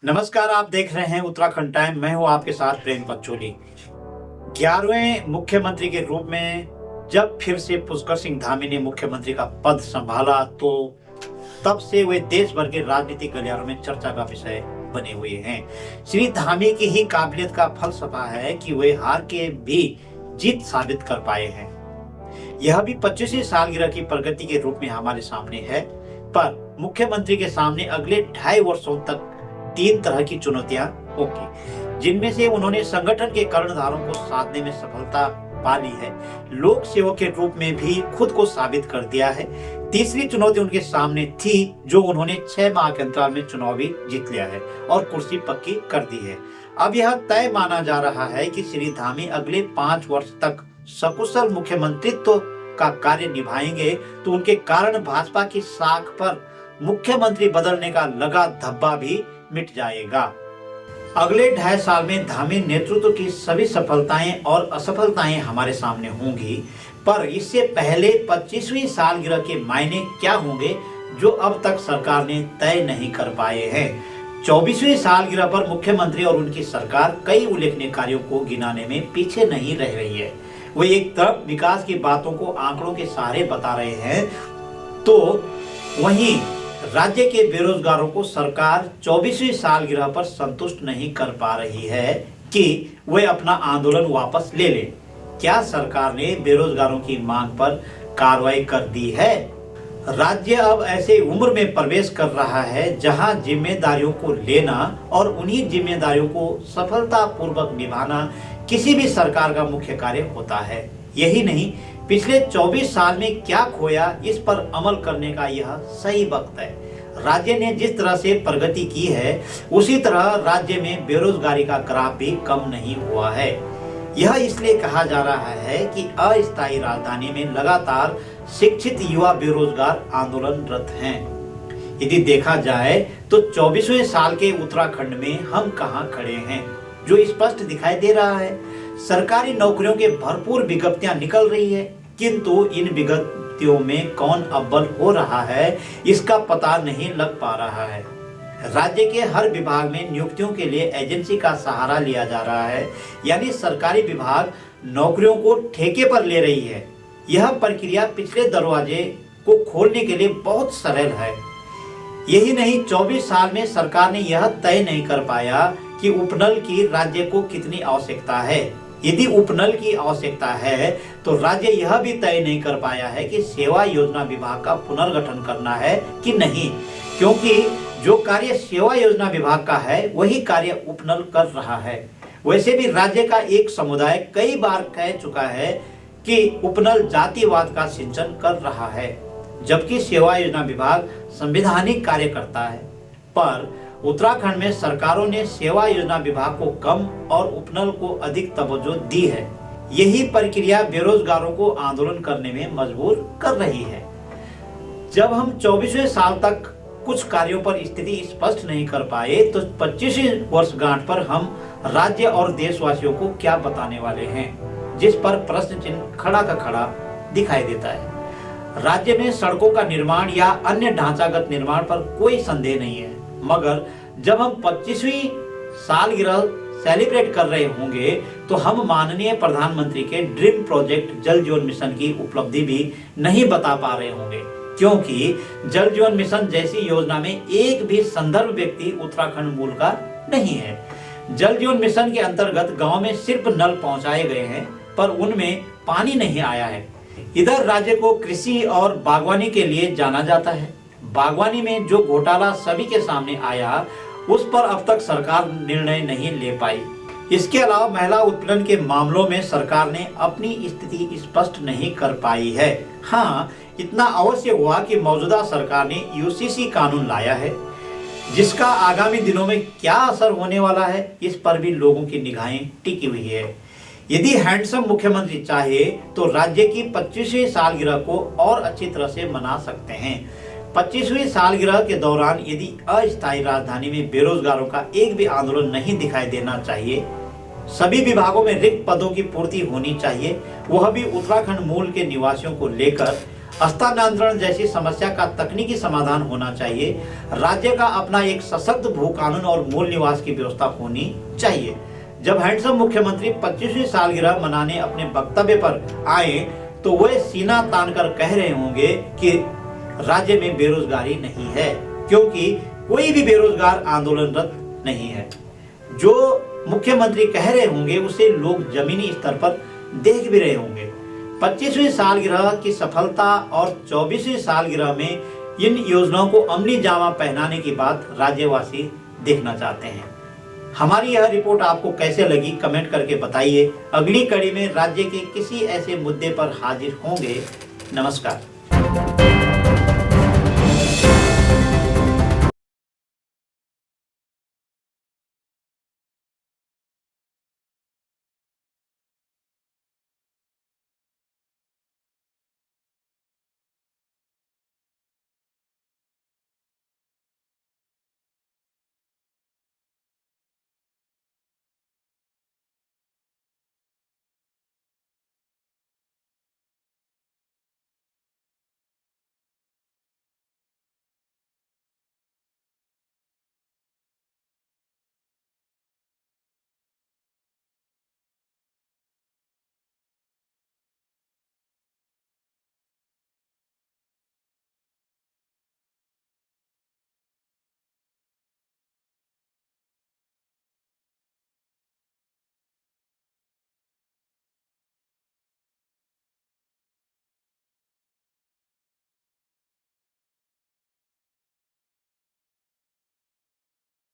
नमस्कार, आप देख रहे हैं उत्तराखंड टाइम। मैं हूं आपके साथ प्रेम पंचोली। 11वें मुख्यमंत्री के रूप में जब फिर से पुष्कर सिंह धामी ने मुख्यमंत्री का पद संभाला तो तब से वे देश भर के राजनीतिक गलियारों में चर्चा का विषय बने हुए हैं। श्री धामी की ही काबिलियत का फलसफा है कि वे हार के भी जीत साबित कर पाए हैं। यह भी 25वीं सालगिरह की प्रगति के रूप में हमारे सामने है, पर मुख्यमंत्री के सामने अगले 2.5 वर्षों तक 3 तरह की चुनौतियां होंगी, जिनमें से उन्होंने संगठन के कर्णधारों को साधने में सफलता पा ली है, लोक सेवक के रूप में भी खुद को साबित कर दिया है। तीसरी चुनौती उनके सामने थी, जो उन्होंने 6 माह के अंतराल में चुनाव भी जीत लिया है और कुर्सी पक्की कर दी है। अब यह तय माना जा रहा है कि श्री धामी अगले 5 वर्ष तक सकुशल मुख्यमंत्रित्व का कार्य निभाएंगे, तो उनके कारण भाजपा की साख पर मुख्यमंत्री बदलने का लगा धब्बा भी मिट जाएगा। अगले 2.5 साल में धामी नेतृत्व की सभी सफलताएं और असफलताएं हमारे सामने होंगी, पर इससे पहले 25वीं सालगिरह के मायने क्या होंगे, जो अब तक सरकार ने तय नहीं कर पाए हैं। 24वीं सालगिरह पर मुख्यमंत्री और उनकी सरकार कई उल्लेखनीय कार्यों को गिनाने में पीछे नहीं रह रही है। वो एक तरफ विकास की बातों को आंकड़ों के सहारे बता रहे हैं, तो वहीं राज्य के बेरोजगारों को सरकार 24वीं सालगिरह पर संतुष्ट नहीं कर पा रही है कि वे अपना आंदोलन वापस ले लें। क्या सरकार ने बेरोजगारों की मांग पर कार्रवाई कर दी है? राज्य अब ऐसे उम्र में प्रवेश कर रहा है जहां जिम्मेदारियों को लेना और उन्हीं जिम्मेदारियों को सफलतापूर्वक निभाना किसी भी सरकार का मुख्य कार्य होता है। यही नहीं, पिछले 24 साल में क्या खोया, इस पर अमल करने का यह सही वक्त है। राज्य ने जिस तरह से प्रगति की है, उसी तरह राज्य में बेरोजगारी का ग्राफ भी कम नहीं हुआ है। यह इसलिए कहा जा रहा है कि अस्थायी राजधानी में लगातार शिक्षित युवा बेरोजगार आंदोलनरत हैं। यदि देखा जाए तो 24वें साल के उत्तराखंड में हम कहां खड़े हैं, जो स्पष्ट दिखाई दे रहा है। सरकारी नौकरियों के भरपूर विज्ञप्तियां निकल रही है, किंतु इन विज्ञप्तियों में कौन अव्वल हो रहा है, इसका पता नहीं लग पा रहा है। राज्य के हर विभाग में नियुक्तियों के लिए एजेंसी का सहारा लिया जा रहा है, यानी सरकारी विभाग नौकरियों को ठेके पर ले रही है। यह प्रक्रिया पिछले दरवाजे को खोलने के लिए बहुत सरल है। यही नहीं, 24 साल में सरकार ने यह तय नहीं कर पाया कि उपनल की राज्य को कितनी आवश्यकता है। यदि उपनल की आवश्यकता है तो राज्य यह भी तय नहीं कर पाया है कि सेवा योजना विभाग का पुनर्गठन करना है कि नहीं, क्योंकि जो कार्य सेवा योजना विभाग का है वही कार्य उपनल कर रहा है। वैसे भी राज्य का एक समुदाय कई बार कह चुका है कि उपनल जातिवाद का सिंचन कर रहा है, जबकि सेवा योजना विभाग संवैधानिक कार्य करता है। पर उत्तराखंड में सरकारों ने सेवा योजना विभाग को कम और उपनल को अधिक तवज्जो दी है। यही प्रक्रिया बेरोजगारों को आंदोलन करने में मजबूर कर रही है। जब हम 24वें साल तक कुछ कार्यों पर स्थिति स्पष्ट नहीं कर पाए, तो 25वीं वर्षगांठ पर हम राज्य और देशवासियों को क्या बताने वाले हैं, जिस पर प्रश्न चिन्ह खड़ा का खड़ा दिखाई देता है। राज्य में सड़कों का निर्माण या अन्य ढांचागत निर्माण पर कोई संदेह नहीं है, मगर जब हम 25वीं सालगिरह सेलिब्रेट कर रहे होंगे, तो हम माननीय प्रधानमंत्री के ड्रीम प्रोजेक्ट जल जीवन मिशन की उपलब्धि भी नहीं बता पा रहे होंगे, क्योंकि जल जीवन मिशन जैसी योजना में एक भी संदर्भ व्यक्ति उत्तराखंड मूल का नहीं है। जल जीवन मिशन के अंतर्गत गांव में सिर्फ नल पहुंचाए गए हैं, पर उनमें पानी नहीं आया है। इधर राज्य को कृषि और बागवानी के लिए जाना जाता है। बागवानी में जो घोटाला सभी के सामने आया, उस पर अब तक सरकार निर्णय नहीं ले पाई। इसके अलावा महिला उत्पीड़न के मामलों में सरकार ने अपनी स्थिति स्पष्ट नहीं कर पाई है। हाँ, इतना अवश्य हुआ कि मौजूदा सरकार ने यूसीसी कानून लाया है, जिसका आगामी दिनों में क्या असर होने वाला है, इस पर भी लोगों की निगाहें टिकी हुई है। यदि हैंडसम मुख्यमंत्री चाहे तो राज्य की 25वीं सालगिरह को और अच्छी तरह से मना सकते हैं। 25वीं सालगिरह के दौरान यदि अस्थायी राजधानी में बेरोजगारों का एक भी आंदोलन नहीं दिखाई देना चाहिए, सभी विभागों में रिक्त पदों की पूर्ति होनी चाहिए, वह भी उत्तराखंड मूल के निवासियों को लेकर हस्तांतरण जैसी समस्या का तकनीकी समाधान होना चाहिए। राज्य का अपना एक सशक्त भू कानून और मूल निवास की व्यवस्था होनी चाहिए। जब हैंडसम मुख्यमंत्री 25वीं सालगिरह मनाने अपने वक्तव्य पर आए तो वे सीना तानकर कह रहे होंगे कि राज्य में बेरोजगारी नहीं है, क्योंकि कोई भी बेरोजगार आंदोलनरत नहीं है। जो मुख्यमंत्री कह रहे होंगे उसे लोग जमीनी स्तर पर देख भी रहे होंगे। 25वीं सालगिरह की सफलता और 24वीं सालगिरह में इन योजनाओं को अमली जामा पहनाने की बात राज्यवासी देखना चाहते हैं। हमारी यह रिपोर्ट आपको कैसे लगी कमेंट करके बताइए। अगली कड़ी में राज्य के किसी ऐसे मुद्दे पर हाजिर होंगे। नमस्कार।